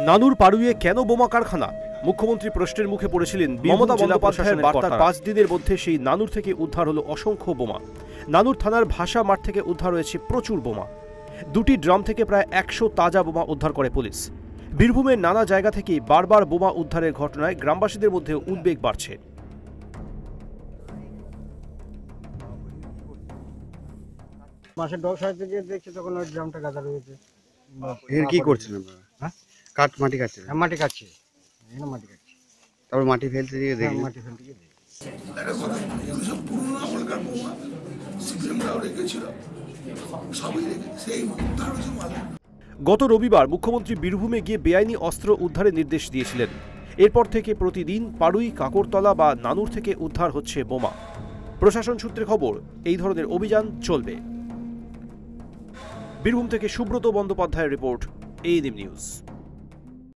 নানুর পাড়ুইয়ে কেন বোমা কারখানা? মুখ্যমন্ত্রী প্রশ্নের মুখে পড়েছিলেন মমতা বন্দ্যোপাধ্যায়ের বার্তার ৫ দিনের মধ্যে সেই নানুর থেকে উদ্ধার হলো অসংখ্য বোমা। নানুর থানার ভাষা মাঠ থেকে উদ্ধার হয়েছে প্রচুর বোমা। ২টি ড্রাম থেকে প্রায় ১০০ তাজা বোমা উদ্ধার করে পুলিশ। বীরভূমের নানা জায়গা থেকে বারবার বোমা উদ্ধারের ঘটনায় গ্রামবাসীদের মধ্যে উদ্বেগ বাড়ছে। মাসের 10 সাল থেকে দেখছি তখন ওই ড্রামটা গাদা রয়েছে। এর কি করছেন আপনারা? হ্যাঁ, মাটি কাটছেন? মাটি কাটছে, এখানে মাটি কাটছে। তারপর মাটি ফেলতে দিয়ে দেখি মাটি ফেলতে গিয়ে গত রবিবার মুখ্যমন্ত্রী বীরভূমে গিয়ে বেআইনি অস্ত্র উদ্ধারের নির্দেশ দিয়েছিলেন। এরপর থেকে প্রতিদিন পাড়ুই, কাকরতলা বা নানুর থেকে উদ্ধার হচ্ছে বোমা। প্রশাসন সূত্রে খবর, এই ধরনের অভিযান চলবে। বীরভূম থেকে সুব্রত বন্দ্যোপাধ্যায়ের রিপোর্ট, এএনএম নিউজ।